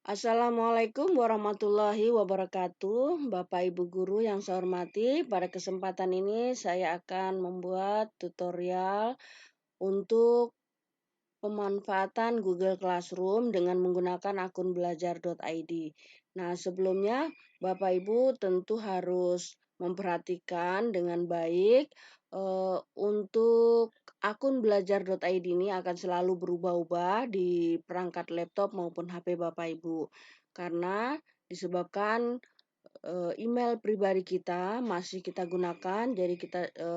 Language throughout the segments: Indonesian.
Assalamualaikum warahmatullahi wabarakatuh, Bapak Ibu guru yang saya hormati. Pada kesempatan ini saya akan membuat tutorial untuk pemanfaatan Google Classroom dengan menggunakan akun belajar.id. Nah, sebelumnya Bapak Ibu tentu harus memperhatikan dengan baik untuk akun belajar.id ini akan selalu berubah-ubah di perangkat laptop maupun HP Bapak Ibu. Karena disebabkan email pribadi kita masih kita gunakan,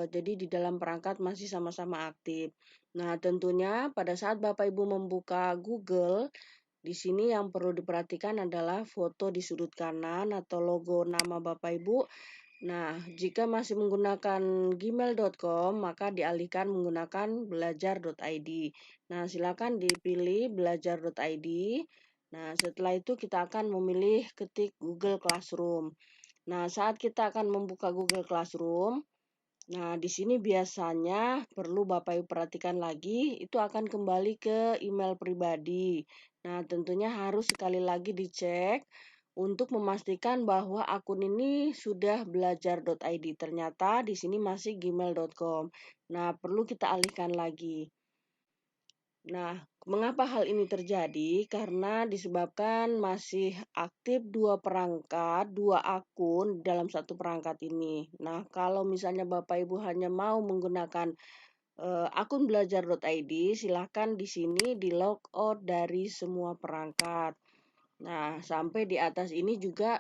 jadi di dalam perangkat masih sama-sama aktif. Nah, tentunya pada saat Bapak Ibu membuka Google, di sini yang perlu diperhatikan adalah foto di sudut kanan atau logo nama Bapak Ibu. Nah, jika masih menggunakan gmail.com, maka dialihkan menggunakan belajar.id. Nah, silakan dipilih belajar.id. Nah, setelah itu kita akan memilih ketik Google Classroom. Nah, saat kita akan membuka Google Classroom, nah di sini biasanya perlu Bapak Ibu perhatikan lagi, itu akan kembali ke email pribadi. Nah, tentunya harus sekali lagi dicek untuk memastikan bahwa akun ini sudah belajar.id. Ternyata di sini masih gmail.com. Nah, perlu kita alihkan lagi. Nah, mengapa hal ini terjadi? Karena disebabkan masih aktif dua perangkat, dua akun dalam satu perangkat ini. Nah, kalau misalnya Bapak Ibu hanya mau menggunakan akun belajar.id, silakan di sini di log out dari semua perangkat. Nah, sampai di atas ini juga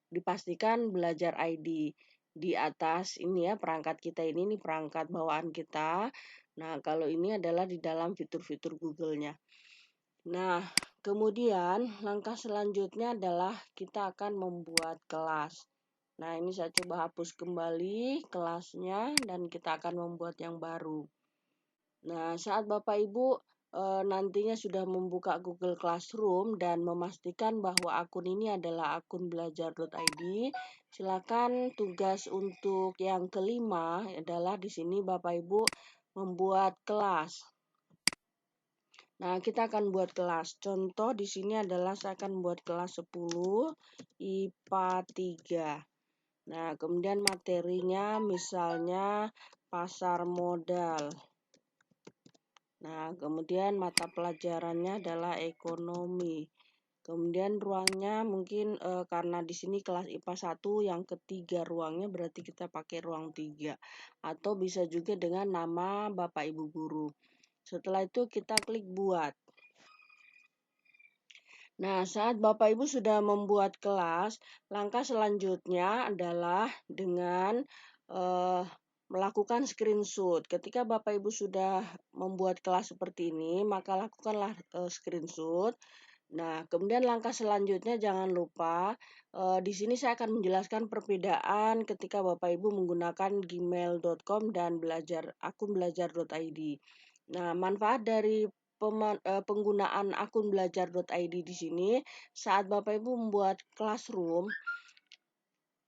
dipastikan belajar ID. Di atas ini ya perangkat kita ini perangkat bawaan kita. Nah, kalau ini adalah di dalam fitur-fitur Google-nya. Nah, kemudian langkah selanjutnya adalah kita akan membuat kelas. Nah, ini saya coba hapus kembali kelasnya dan kita akan membuat yang baru. Nah, saat Bapak Ibu nantinya sudah membuka Google Classroom dan memastikan bahwa akun ini adalah akun belajar.id, silakan tugas untuk yang kelima adalah di sini Bapak Ibu membuat kelas. Nah, kita akan buat kelas. Contoh di sini adalah saya akan buat kelas 10 IPA 3. Nah, kemudian materinya misalnya pasar modal. Nah, kemudian mata pelajarannya adalah ekonomi. Kemudian ruangnya mungkin karena di sini kelas IPA 1 yang ketiga ruangnya berarti kita pakai ruang 3. Atau bisa juga dengan nama Bapak Ibu guru. Setelah itu kita klik buat. Nah, saat Bapak Ibu sudah membuat kelas, langkah selanjutnya adalah dengan melakukan screenshot. Ketika Bapak Ibu sudah membuat kelas seperti ini, maka lakukanlah screenshot. Nah, kemudian langkah selanjutnya jangan lupa di sini saya akan menjelaskan perbedaan ketika Bapak Ibu menggunakan gmail.com dan akun belajar.id. Nah, manfaat dari penggunaan akun belajar.id di sini saat Bapak Ibu membuat classroom,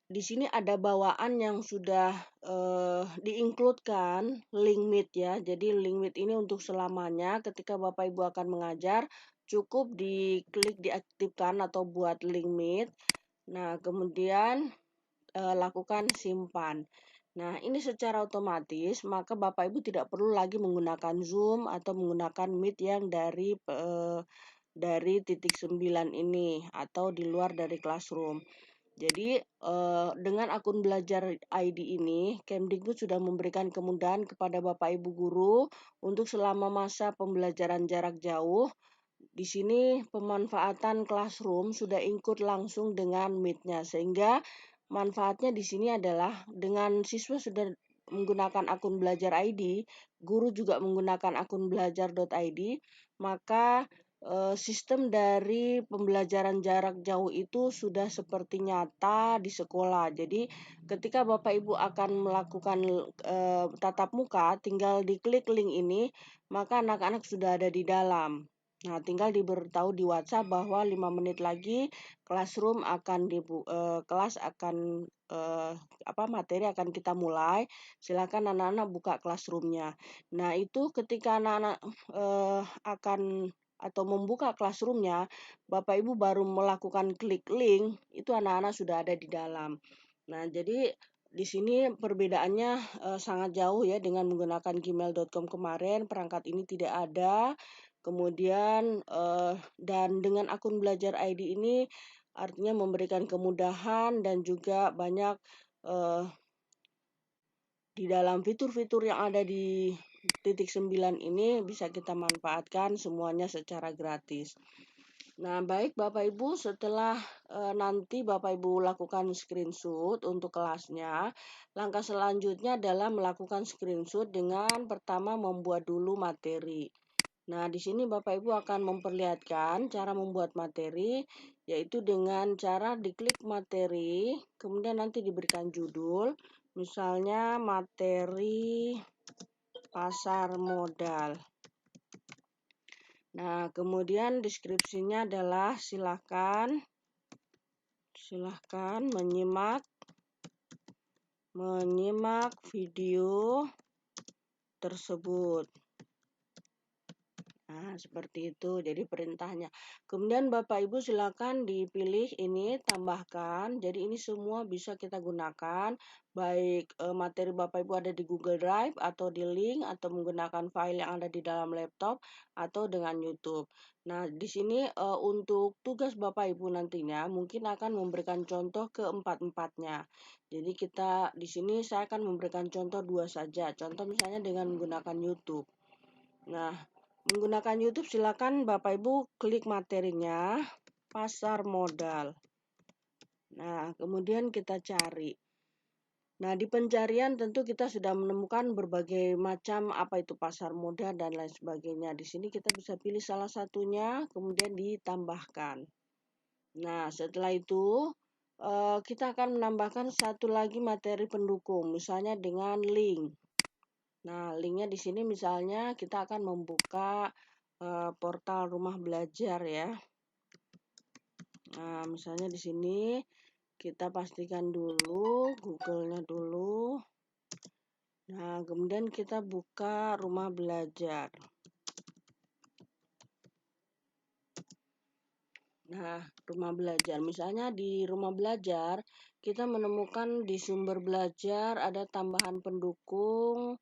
di sini ada bawaan yang sudah di-include-kan link Meet ya. Jadi link Meet ini untuk selamanya ketika Bapak Ibu akan mengajar cukup diklik diaktifkan atau buat link Meet. Nah, kemudian lakukan simpan. Nah, ini secara otomatis maka Bapak Ibu tidak perlu lagi menggunakan Zoom atau menggunakan Meet yang dari titik 9 ini atau di luar dari Classroom. Jadi dengan akun belajar ID ini, Kemdikbud sudah memberikan kemudahan kepada Bapak Ibu guru untuk selama masa pembelajaran jarak jauh. Di sini pemanfaatan Classroom sudah ikut langsung dengan Meet-nya, sehingga manfaatnya di sini adalah dengan siswa sudah menggunakan akun belajar ID, guru juga menggunakan akun belajar.id, maka sistem dari pembelajaran jarak jauh itu sudah seperti nyata di sekolah. Jadi ketika Bapak Ibu akan melakukan tatap muka, tinggal diklik link ini, maka anak-anak sudah ada di dalam. Nah, tinggal diberitahu di WhatsApp bahwa 5 menit lagi Classroom akan kelas akan materi akan kita mulai. Silakan anak-anak buka Classroom-nya. Nah, itu ketika anak-anak akan atau membuka classroom-nya, Bapak Ibu baru melakukan klik link, itu anak-anak sudah ada di dalam. Nah, jadi di sini perbedaannya sangat jauh ya dengan menggunakan gmail.com kemarin, perangkat ini tidak ada. Kemudian dan dengan akun belajar ID ini artinya memberikan kemudahan dan juga banyak di dalam fitur-fitur yang ada di titik 9 ini bisa kita manfaatkan semuanya secara gratis. Nah, baik Bapak Ibu, setelah nanti Bapak Ibu lakukan screenshot untuk kelasnya, langkah selanjutnya adalah melakukan screenshot dengan pertama membuat dulu materi. Nah, di sini Bapak Ibu akan memperlihatkan cara membuat materi, yaitu dengan cara diklik materi, kemudian nanti diberikan judul, misalnya materi pasar modal. Nah, kemudian deskripsinya adalah silahkan menyimak video tersebut. Nah, seperti itu. Jadi perintahnya. Kemudian Bapak Ibu silakan dipilih ini, tambahkan. Jadi ini semua bisa kita gunakan. Baik materi Bapak Ibu ada di Google Drive atau di link atau menggunakan file yang ada di dalam laptop atau dengan YouTube. Nah, di sini untuk tugas Bapak Ibu nantinya mungkin akan memberikan contoh keempat-empatnya. Jadi kita di sini saya akan memberikan contoh 2 saja. Contoh misalnya dengan menggunakan YouTube. Nah, menggunakan YouTube silakan Bapak Ibu klik materinya pasar modal. Nah, kemudian kita cari. Nah, di pencarian tentu kita sudah menemukan berbagai macam apa itu pasar modal dan lain sebagainya. Di sini kita bisa pilih salah satunya, kemudian ditambahkan. Nah, setelah itu kita akan menambahkan satu lagi materi pendukung, misalnya dengan link. Nah, linknya di sini misalnya kita akan membuka portal rumah belajar ya. Nah, misalnya di sini kita pastikan dulu Google-nya dulu. Nah, kemudian kita buka rumah belajar. Nah, rumah belajar. Misalnya di rumah belajar kita menemukan di sumber belajar ada tambahan pendukung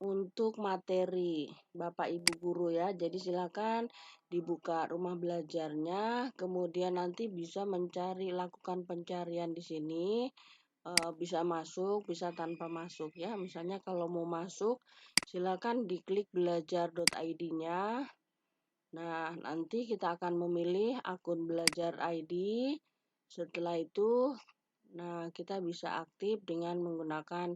untuk materi Bapak Ibu guru ya. Jadi silakan dibuka rumah belajarnya, kemudian nanti bisa lakukan pencarian di sini. Bisa masuk, bisa tanpa masuk ya. Misalnya kalau mau masuk, silakan diklik belajar.id-nya. Nah, nanti kita akan memilih akun belajar ID. Setelah itu, nah kita bisa aktif dengan menggunakan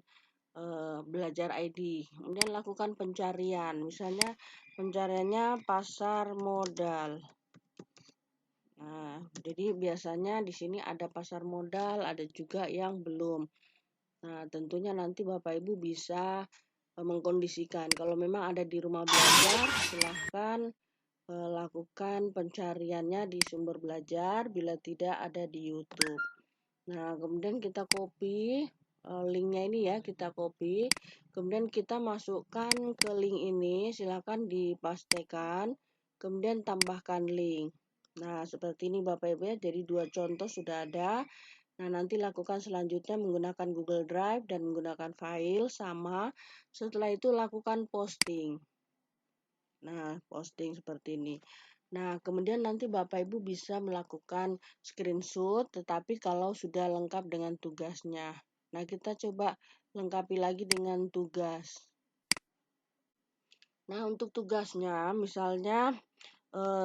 belajar ID. Kemudian lakukan pencarian, misalnya pencariannya pasar modal. Nah, jadi biasanya di sini ada pasar modal, ada juga yang belum. Nah, tentunya nanti Bapak Ibu bisa mengkondisikan. Kalau memang ada di rumah belajar, silahkan lakukan pencariannya di sumber belajar, bila tidak ada di YouTube. Nah, kemudian kita copy linknya ini ya, kita copy. Kemudian kita masukkan ke link ini, silakan dipastekan. Kemudian tambahkan link. Nah, seperti ini Bapak Ibu ya. Jadi 2 contoh sudah ada. Nah, nanti lakukan selanjutnya menggunakan Google Drive dan menggunakan file sama. Setelah itu lakukan posting. Nah, posting seperti ini. Nah, kemudian nanti Bapak Ibu bisa melakukan screenshot, tetapi kalau sudah lengkap dengan tugasnya. Nah, kita coba lengkapi lagi dengan tugas. Nah, untuk tugasnya, misalnya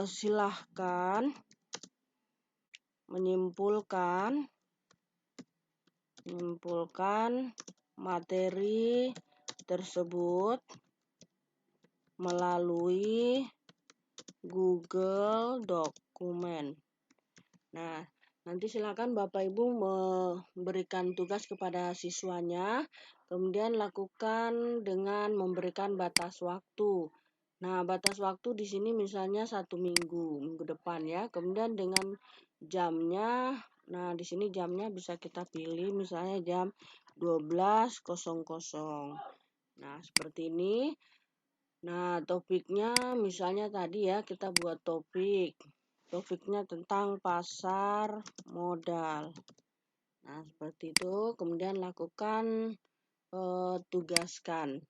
silahkan menyimpulkan materi tersebut melalui Google Dokumen. Nah, nanti silakan Bapak Ibu memberikan tugas kepada siswanya, kemudian lakukan dengan memberikan batas waktu. Nah, batas waktu di sini misalnya 1 minggu depan ya. Kemudian dengan jamnya, nah di sini jamnya bisa kita pilih misalnya jam 12.00. Nah, seperti ini. Nah, topiknya misalnya tadi ya, kita buat topik. Topiknya tentang pasar modal. Nah, seperti itu. Kemudian lakukan tugaskan.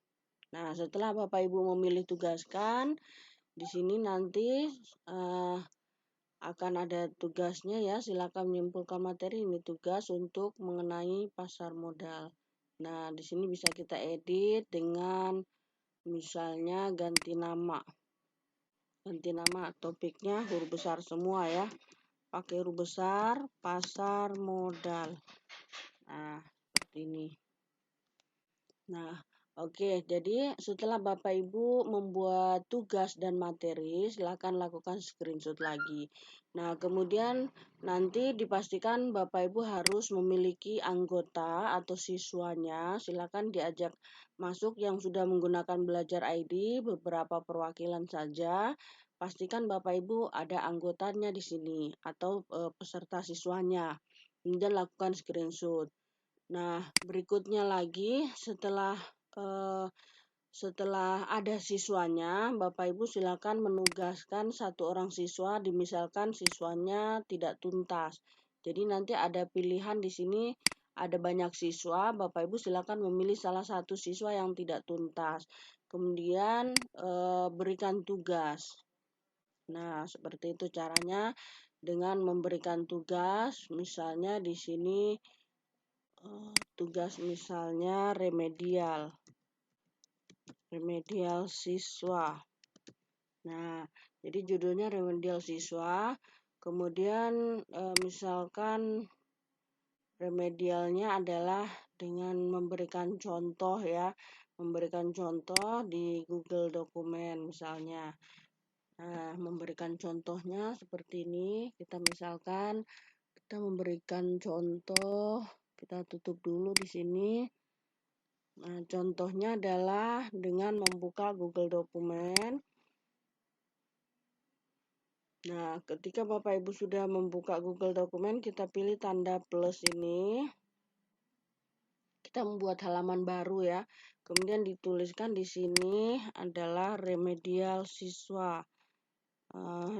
Nah, setelah Bapak Ibu memilih tugaskan, di sini nanti akan ada tugasnya ya. Silakan menyimpulkan materi. Ini tugas untuk mengenai pasar modal. Nah, di sini bisa kita edit dengan misalnya ganti nama. Ganti nama topiknya huruf besar semua ya. Pakai huruf besar, pasar modal. Nah, seperti ini. Nah, oke. Jadi setelah Bapak Ibu membuat tugas dan materi, silakan lakukan screenshot lagi. Nah, kemudian nanti dipastikan Bapak Ibu harus memiliki anggota atau siswanya. Silakan diajak masuk yang sudah menggunakan Belajar ID, beberapa perwakilan saja. Pastikan Bapak Ibu ada anggotanya di sini atau peserta siswanya. Kemudian lakukan screenshot. Nah, berikutnya lagi eh, setelah ada siswanya, Bapak Ibu silakan menugaskan satu orang siswa, misalkan siswanya tidak tuntas. Jadi nanti ada pilihan di sini, ada banyak siswa, Bapak Ibu silakan memilih salah satu siswa yang tidak tuntas. Kemudian berikan tugas. Nah, seperti itu caranya dengan memberikan tugas, misalnya di sini tugas misalnya remedial siswa. Nah, jadi judulnya remedial siswa. Kemudian misalkan remedialnya adalah dengan memberikan contoh ya, memberikan contoh di Google Dokumen misalnya. Nah, memberikan contohnya seperti ini. Kita misalkan kita memberikan contoh, kita tutup dulu di sini. Nah, contohnya adalah dengan membuka Google Dokumen. Nah, ketika Bapak Ibu sudah membuka Google Dokumen, kita pilih tanda plus ini. Kita membuat halaman baru ya. Kemudian dituliskan di sini adalah remedial siswa.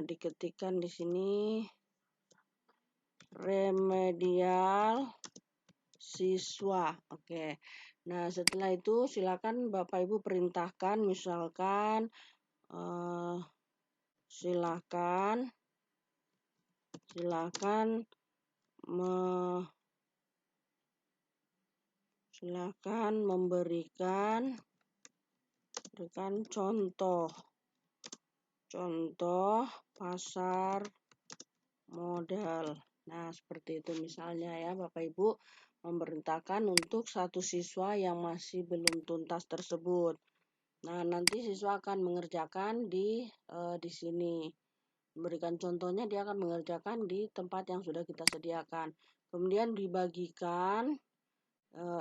Diketikkan di sini remedial siswa. Oke. Nah, setelah itu silakan Bapak Ibu perintahkan misalkan silakan memberikan contoh pasar modal. Nah, seperti itu misalnya ya Bapak Ibu memerintahkan untuk satu siswa yang masih belum tuntas tersebut. Nah, nanti siswa akan mengerjakan di sini. Memberikan contohnya, dia akan mengerjakan di tempat yang sudah kita sediakan. Kemudian dibagikan,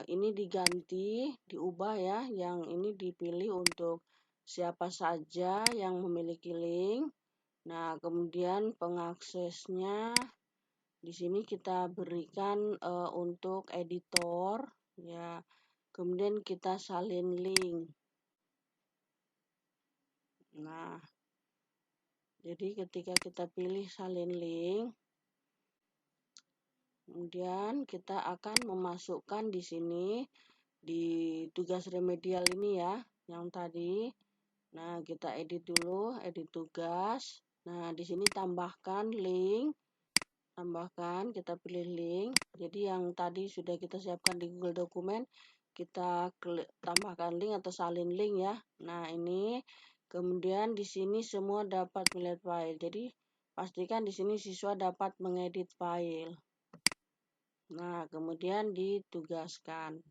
ini diganti, diubah ya, yang ini dipilih untuk siapa saja yang memiliki link. Nah, kemudian pengaksesnya di sini kita berikan untuk editor ya. Kemudian kita salin link. Nah, jadi ketika kita pilih salin link, kemudian kita akan memasukkan di sini di tugas remedial ini ya, yang tadi. Nah, kita edit dulu, edit tugas. Nah, di sini tambahkan link, kita pilih link. Jadi yang tadi sudah kita siapkan di Google Dokumen, kita tambahkan link atau salin link ya. Nah, ini kemudian di sini semua dapat melihat file. Jadi pastikan di sini siswa dapat mengedit file. Nah, kemudian ditugaskan.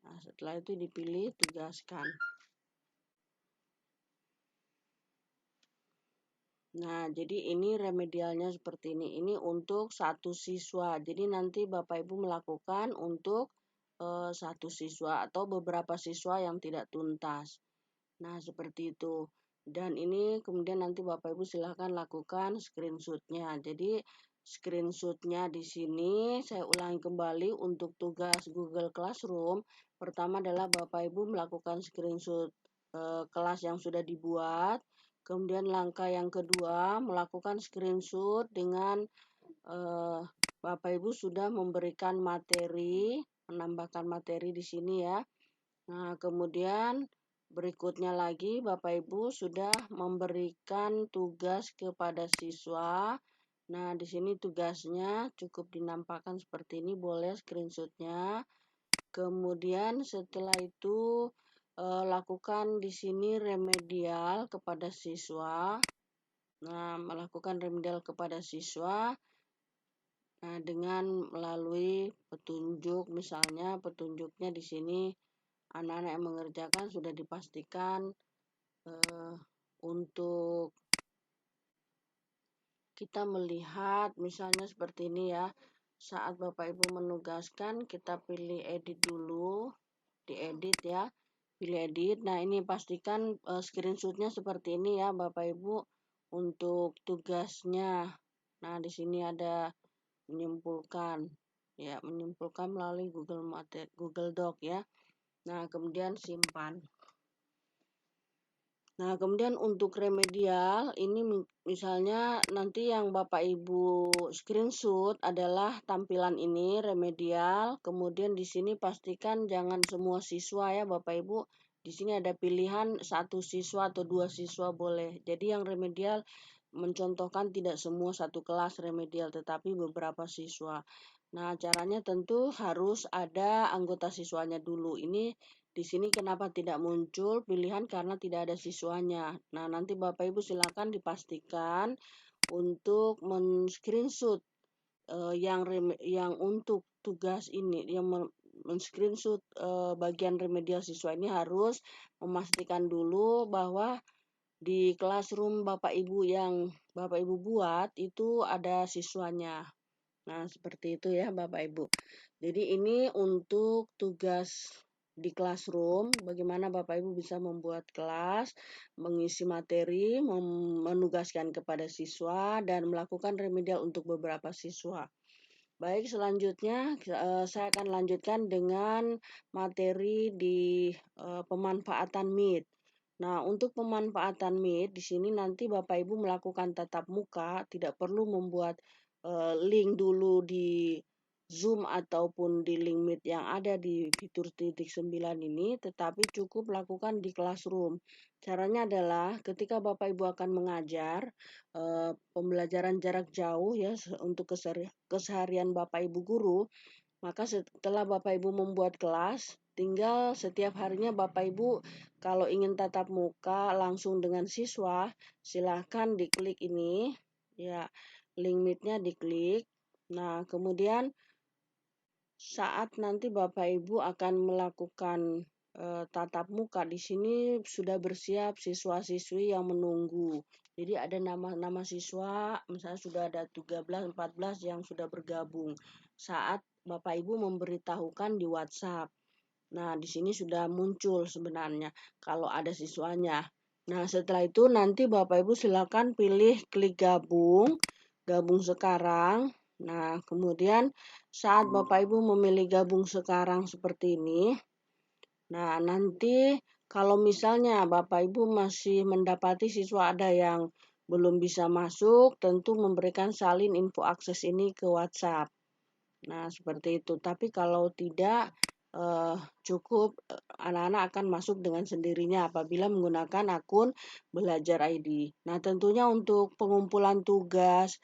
Nah, setelah itu dipilih tugaskan. Nah, jadi ini remedialnya seperti ini. Ini untuk satu siswa. Jadi nanti Bapak Ibu melakukan untuk satu siswa atau beberapa siswa yang tidak tuntas. Nah, seperti itu. Dan ini kemudian nanti Bapak Ibu silahkan lakukan screenshotnya. Jadi screenshotnya di sini saya ulangi kembali untuk tugas Google Classroom. Pertama adalah Bapak Ibu melakukan screenshot kelas yang sudah dibuat. Kemudian langkah yang kedua, melakukan screenshot dengan Bapak Ibu sudah memberikan materi, menambahkan materi di sini ya. Nah, kemudian berikutnya lagi Bapak Ibu sudah memberikan tugas kepada siswa. Nah, di sini tugasnya cukup dinampakkan seperti ini, boleh screenshotnya. Kemudian setelah itu lakukan di sini remedial kepada siswa. Nah, melakukan remedial kepada siswa dengan melalui petunjuk, misalnya petunjuknya di sini anak-anak yang mengerjakan sudah dipastikan untuk kita melihat misalnya seperti ini ya. Saat Bapak Ibu menugaskan, kita pilih edit dulu, diedit ya. Pilih edit. Nah, ini pastikan screenshotnya seperti ini ya Bapak Ibu untuk tugasnya. Nah, di sini ada menyimpulkan ya, menyimpulkan melalui Google Doc ya. Nah, kemudian simpan. Nah, kemudian untuk remedial, ini misalnya nanti yang Bapak Ibu screenshot adalah tampilan ini, remedial. Kemudian di sini pastikan jangan semua siswa ya Bapak Ibu. Di sini ada pilihan satu siswa atau dua siswa boleh. Jadi yang remedial mencontohkan tidak semua satu kelas remedial, tetapi beberapa siswa. Nah, caranya tentu harus ada anggota siswanya dulu. Ini di sini kenapa tidak muncul pilihan karena tidak ada siswanya. Nah, nanti Bapak Ibu silakan dipastikan untuk men-screenshot yang untuk tugas ini, yang men-screenshot bagian remedial siswa ini harus memastikan dulu bahwa di classroom Bapak Ibu yang Bapak Ibu buat itu ada siswanya. Nah, seperti itu ya Bapak Ibu. Jadi ini untuk tugas di classroom, bagaimana Bapak Ibu bisa membuat kelas, mengisi materi, menugaskan kepada siswa, dan melakukan remedial untuk beberapa siswa. Baik, selanjutnya saya akan lanjutkan dengan materi di pemanfaatan Meet. Nah, untuk pemanfaatan Meet, di sini nanti Bapak Ibu melakukan tatap muka, tidak perlu membuat link dulu di Zoom ataupun di link Meet yang ada di fitur titik 9 ini, tetapi cukup lakukan di Classroom. Caranya adalah ketika Bapak Ibu akan mengajar pembelajaran jarak jauh ya untuk keseharian Bapak Ibu guru, maka setelah Bapak Ibu membuat kelas, tinggal setiap harinya Bapak Ibu kalau ingin tatap muka langsung dengan siswa, silahkan diklik ini, ya link Meet-nya diklik. Nah, kemudian saat nanti Bapak Ibu akan melakukan tatap muka, di sini sudah bersiap siswa-siswi yang menunggu. Jadi ada nama-nama siswa, misalnya sudah ada 13, 14 yang sudah bergabung saat Bapak Ibu memberitahukan di WhatsApp. Nah, di sini sudah muncul sebenarnya kalau ada siswanya. Nah, setelah itu nanti Bapak Ibu silakan pilih klik gabung, gabung sekarang. Nah, kemudian saat Bapak Ibu memilih gabung sekarang seperti ini, nah nanti kalau misalnya Bapak Ibu masih mendapati siswa ada yang belum bisa masuk, tentu memberikan salin info akses ini ke WhatsApp. Nah, seperti itu. Tapi kalau tidak, cukup anak-anak akan masuk dengan sendirinya apabila menggunakan akun Belajar ID. Nah, tentunya untuk pengumpulan tugas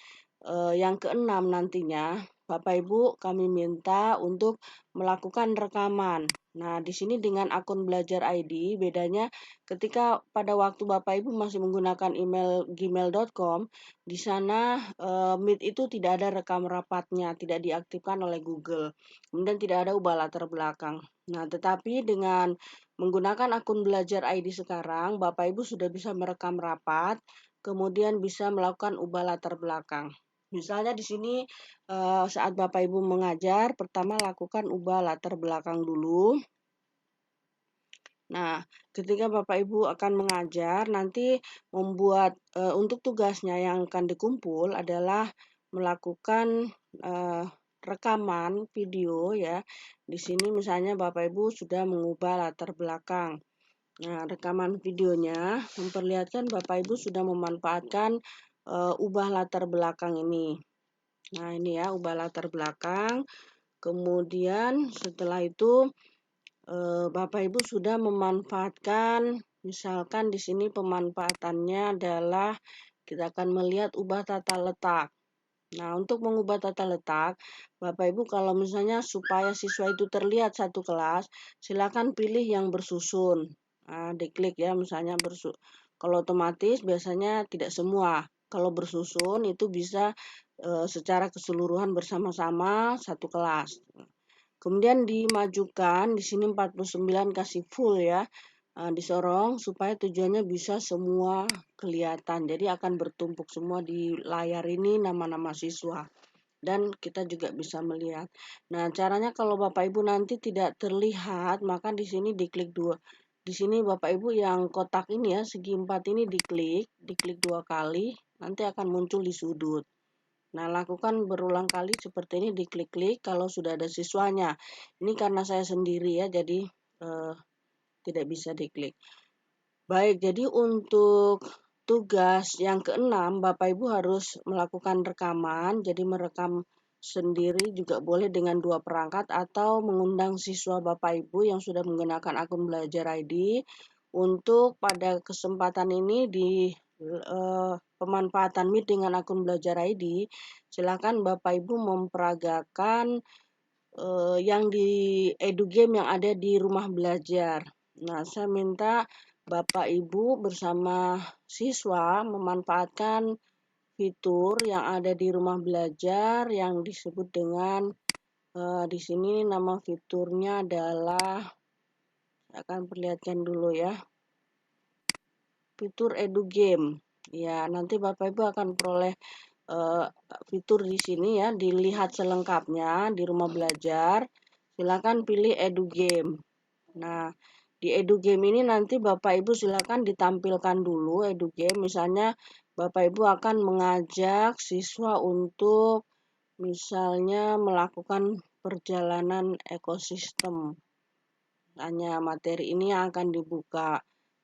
yang keenam nantinya, Bapak Ibu kami minta untuk melakukan rekaman. Nah, di sini dengan akun Belajar ID, bedanya ketika pada waktu Bapak Ibu masih menggunakan email gmail.com, di sana Meet itu tidak ada rekam rapatnya, tidak diaktifkan oleh Google. Kemudian tidak ada ubah latar belakang. Nah, tetapi dengan menggunakan akun Belajar ID sekarang, Bapak Ibu sudah bisa merekam rapat, kemudian bisa melakukan ubah latar belakang. Misalnya di sini saat Bapak Ibu mengajar, pertama lakukan ubah latar belakang dulu. Nah, ketika Bapak Ibu akan mengajar, nanti membuat untuk tugasnya yang akan dikumpul adalah melakukan rekaman video ya. Di sini misalnya Bapak Ibu sudah mengubah latar belakang. Nah, rekaman videonya memperlihatkan Bapak Ibu sudah memanfaatkan ubah latar belakang ini. Nah, ini ya ubah latar belakang. Kemudian setelah itu Bapak Ibu sudah memanfaatkan, misalkan di sini pemanfaatannya adalah kita akan melihat ubah tata letak. Nah, untuk mengubah tata letak, Bapak Ibu kalau misalnya supaya siswa itu terlihat satu kelas, silakan pilih yang bersusun. Nah, diklik ya, misalnya kalau otomatis biasanya tidak semua. Kalau bersusun itu bisa secara keseluruhan bersama-sama satu kelas. Kemudian dimajukan, di sini 49 kasih full ya. Disorong supaya tujuannya bisa semua kelihatan. Jadi akan bertumpuk semua di layar ini nama-nama siswa. Dan kita juga bisa melihat. Nah, caranya kalau Bapak Ibu nanti tidak terlihat, maka di sini diklik dua. Di sini Bapak Ibu yang kotak ini ya, segi 4 ini diklik 2 kali, nanti akan muncul di sudut. Nah, lakukan berulang kali seperti ini, diklik-klik kalau sudah ada siswanya. Ini karena saya sendiri ya, jadi tidak bisa diklik. Baik, jadi untuk tugas yang keenam, Bapak Ibu harus melakukan rekaman, jadi merekam sendiri juga boleh dengan 2 perangkat atau mengundang siswa Bapak Ibu yang sudah menggunakan akun Belajar ID untuk pada kesempatan ini di pemanfaatan Meet dengan akun Belajar ID, silakan Bapak Ibu memperagakan yang di EduGame yang ada di rumah belajar. Nah, saya minta Bapak Ibu bersama siswa memanfaatkan fitur yang ada di rumah belajar yang disebut dengan di sini nama fiturnya adalah, saya akan perlihatkan dulu ya, fitur EduGame. Ya, nanti Bapak Ibu akan peroleh fitur di sini ya, dilihat selengkapnya di rumah belajar. Silakan pilih EduGame. Nah, di EduGame ini nanti Bapak Ibu silakan ditampilkan dulu EduGame. Misalnya Bapak Ibu akan mengajak siswa untuk misalnya melakukan perjalanan ekosistem. Hanya materi ini yang akan dibuka.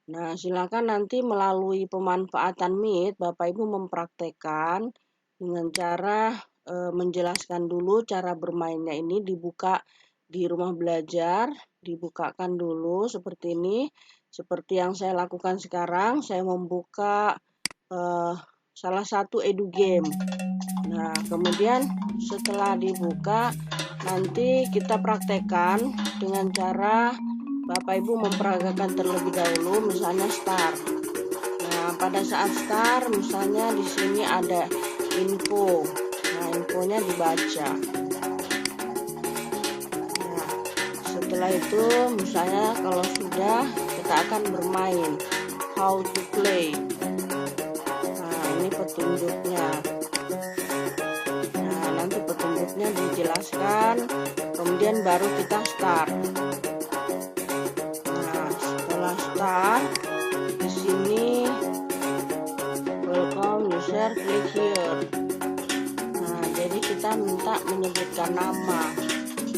Nah, silakan nanti melalui pemanfaatan Meet, Bapak Ibu mempraktekkan dengan cara menjelaskan dulu cara bermainnya ini, dibuka di rumah belajar, dibukakan dulu seperti ini. Seperti yang saya lakukan sekarang, saya membuka salah satu EduGame. Nah, kemudian setelah dibuka, nanti kita praktekkan dengan cara Bapak Ibu memperagakan terlebih dahulu, misalnya start. Nah, pada saat start, misalnya di sini ada info. Nah, infonya dibaca. Nah, setelah itu, misalnya kalau sudah, kita akan bermain. How to play. Nah, ini petunjuknya. Nah, nanti petunjuknya dijelaskan, kemudian baru kita start. Nah, setelah start, di sini welcome user, klik here. Nah, jadi kita minta menyebutkan nama.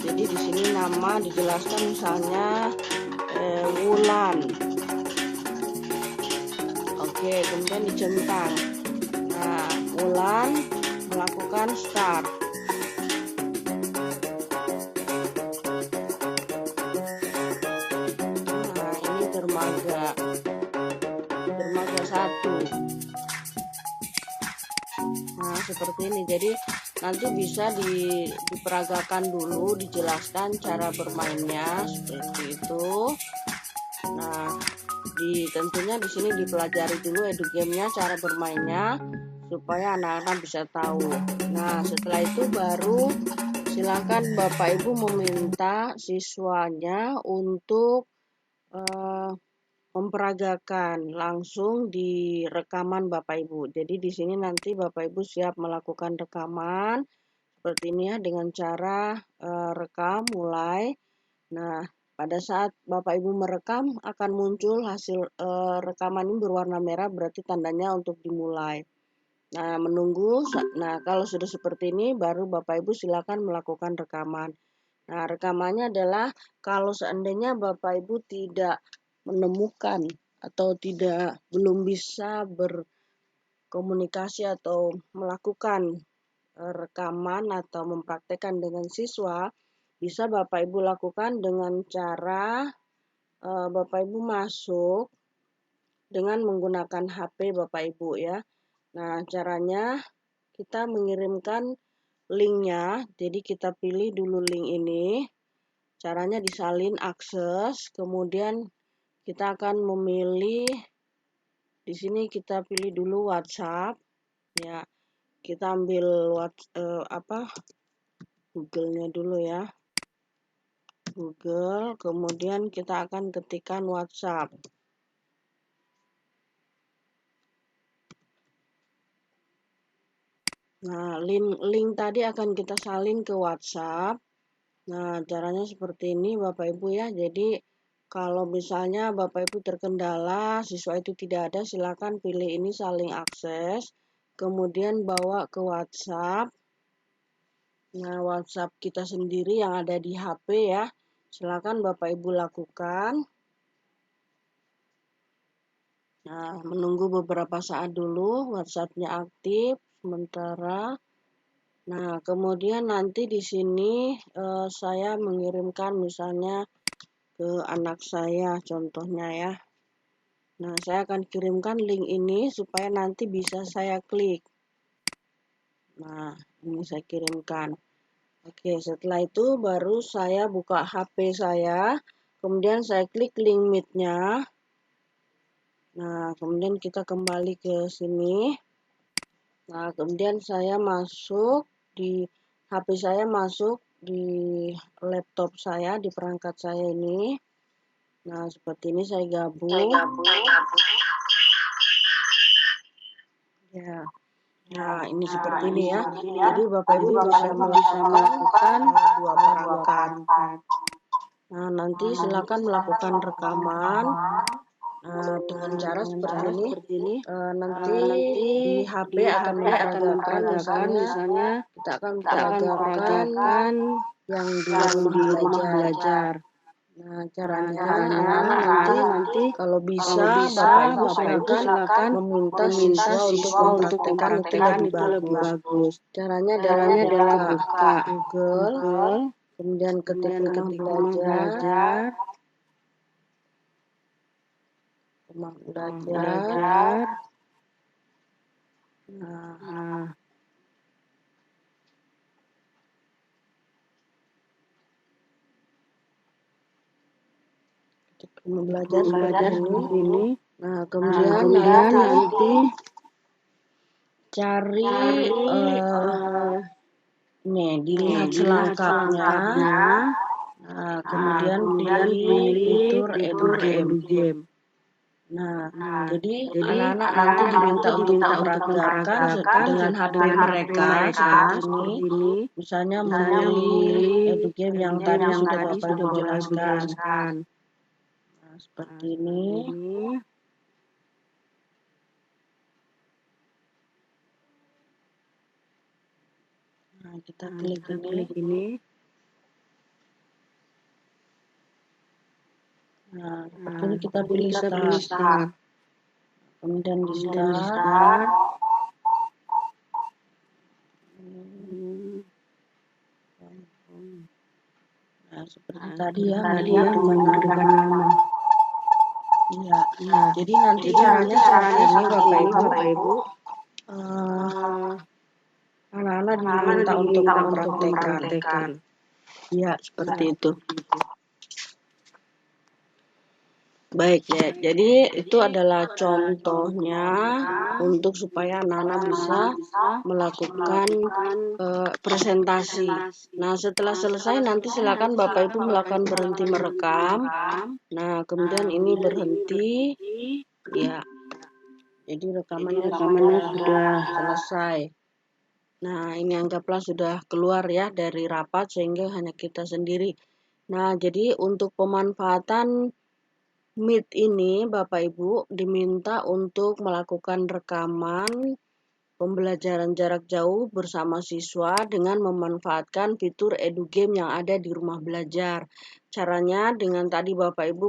Jadi di sini nama dijelaskan misalnya Wulan. Oke, kemudian dicentang. Nah, Wulan melakukan start. Nah, ini dermaga 1. Nah, seperti ini. Jadi nanti bisa diperagakan dulu, dijelaskan cara bermainnya seperti itu. Nah, tentunya di sini dipelajari dulu EduGame-nya, cara bermainnya supaya anak-anak bisa tahu. Nah, setelah itu baru silakan Bapak Ibu meminta siswanya untuk memperagakan langsung di rekaman Bapak Ibu. Jadi di sini nanti Bapak Ibu siap melakukan rekaman seperti ini ya, dengan cara rekam mulai. Nah, pada saat Bapak Ibu merekam akan muncul hasil rekaman ini berwarna merah, berarti tandanya untuk dimulai. Nah, menunggu. Nah, kalau sudah seperti ini baru Bapak Ibu silakan melakukan rekaman. Nah, rekamannya adalah kalau seandainya Bapak Ibu tidak menemukan atau belum bisa berkomunikasi atau melakukan rekaman atau mempraktekkan dengan siswa, bisa Bapak Ibu lakukan dengan cara Bapak Ibu masuk dengan menggunakan HP Bapak Ibu ya. Nah, caranya kita mengirimkan linknya, jadi kita pilih dulu link ini. Caranya disalin akses, kemudian kita akan memilih di sini kita pilih dulu WhatsApp ya. Kita ambil Google-nya dulu ya. Google, kemudian kita akan ketikkan WhatsApp. Nah, link tadi akan kita salin ke WhatsApp. Nah, caranya seperti ini Bapak Ibu ya. Jadi, kalau misalnya Bapak Ibu terkendala, siswa itu tidak ada, silakan pilih ini saling akses. Kemudian bawa ke WhatsApp. Nah, WhatsApp kita sendiri yang ada di HP ya. Silakan Bapak Ibu lakukan. Nah, menunggu beberapa saat dulu WhatsApp-nya aktif sementara. Nah, kemudian nanti di sini saya mengirimkan misalnya ke anak saya contohnya ya. Nah, saya akan kirimkan link ini supaya nanti bisa saya klik. Nah, ini saya kirimkan. Oke, setelah itu baru saya buka HP saya, kemudian saya klik link Meet-nya. Nah, kemudian kita kembali ke sini. Nah, kemudian saya masuk di HP saya, masuk di laptop saya, di perangkat saya ini. Nah, seperti ini saya gabung. Ya. Nah, ini seperti ini ya. Jadi Bapak Ibu bisa melakukan dua perangkat. Nah, nanti silakan melakukan rekaman. Dengan cara seperti ini, nanti di HP akan memperagakan, misalnya kita akan memperagakan yang di rumah belajar. Nah, caranya anak-anak nanti kalau bisa Bapak Ibu silakan meminta siswa untuk mempraktekkan itu lebih bagus. Caranya adalah buka Google, kemudian ketik rumah belajar. Rumah belajar. Nah, ketik rumah belajar seperti ini. Nah, kemudian nanti cari dilihat selengkapnya. Nah, kemudian pilih fitur EduGame. Nah, jadi anak-anak nanti diminta untuk memperagakan dengan HP mereka seperti ini. Misalnya memilih EduGame yang tadi sudah Bapak Ibu jelaskan. Nah, seperti ini. Nah, kita klik ini. Nah, seperti ini kita pilih start. Kemudian di start. Nah, seperti tadi ya, memberikan nama. Iya. Jadi nanti caranya seperti ini Bapak Ibu. Anak-anak diminta untuk mempraktekkan. Ya, seperti itu. Baik ya, jadi itu adalah contohnya untuk supaya anak-anak bisa melakukan presentasi. Nah, setelah selesai nanti silakan Bapak Ibu melakukan berhenti merekam. Nah, kemudian ini berhenti. Ya, jadi rekamannya sudah selesai. Nah, ini anggaplah sudah keluar ya dari rapat sehingga hanya kita sendiri. Nah, jadi untuk pemanfaatan Meet ini Bapak Ibu diminta untuk melakukan rekaman pembelajaran jarak jauh bersama siswa dengan memanfaatkan fitur EduGame yang ada di rumah belajar. Caranya dengan tadi Bapak Ibu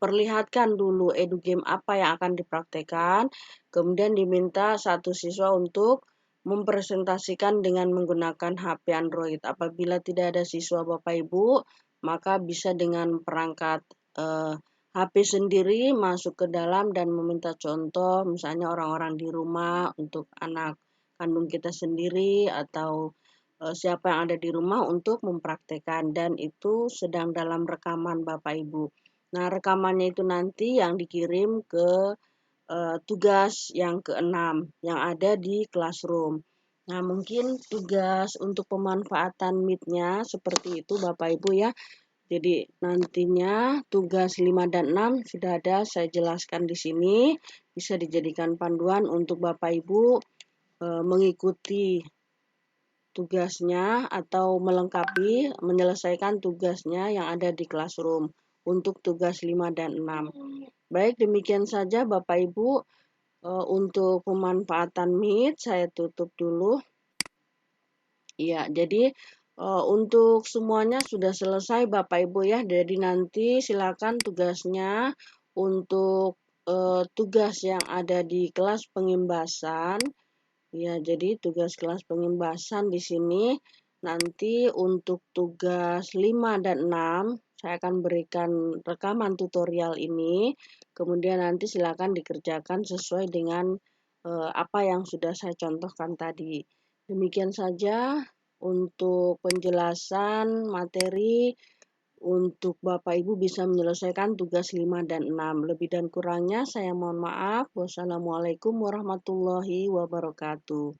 diperlihatkan dulu edugame apa yang akan dipraktekkan, kemudian diminta satu siswa untuk mempresentasikan dengan menggunakan HP Android. Apabila tidak ada siswa Bapak Ibu, maka bisa dengan perangkat HP sendiri masuk ke dalam dan meminta contoh, misalnya orang-orang di rumah untuk anak kandung kita sendiri atau siapa yang ada di rumah untuk mempraktekkan, dan itu sedang dalam rekaman Bapak Ibu. Nah, rekamannya itu nanti yang dikirim ke tugas yang keenam yang ada di classroom. Nah, mungkin tugas untuk pemanfaatan Meet-nya seperti itu Bapak Ibu ya. Jadi nantinya tugas 5 dan 6 sudah ada saya jelaskan di sini, bisa dijadikan panduan untuk Bapak Ibu mengikuti tugasnya atau melengkapi menyelesaikan tugasnya yang ada di classroom untuk tugas 5 dan 6. Baik, demikian saja Bapak Ibu untuk pemanfaatan Meet saya tutup dulu. Iya, jadi untuk semuanya sudah selesai Bapak Ibu ya. Jadi nanti silakan tugasnya untuk tugas yang ada di kelas pengimbasan. Ya, jadi tugas kelas pengimbasan di sini nanti untuk tugas 5 dan 6 saya akan berikan rekaman tutorial ini. Kemudian nanti silakan dikerjakan sesuai dengan apa yang sudah saya contohkan tadi. Demikian saja untuk penjelasan materi untuk Bapak Ibu bisa menyelesaikan tugas 5 dan 6. Lebih dan kurangnya saya mohon maaf. Wassalamualaikum warahmatullahi wabarakatuh.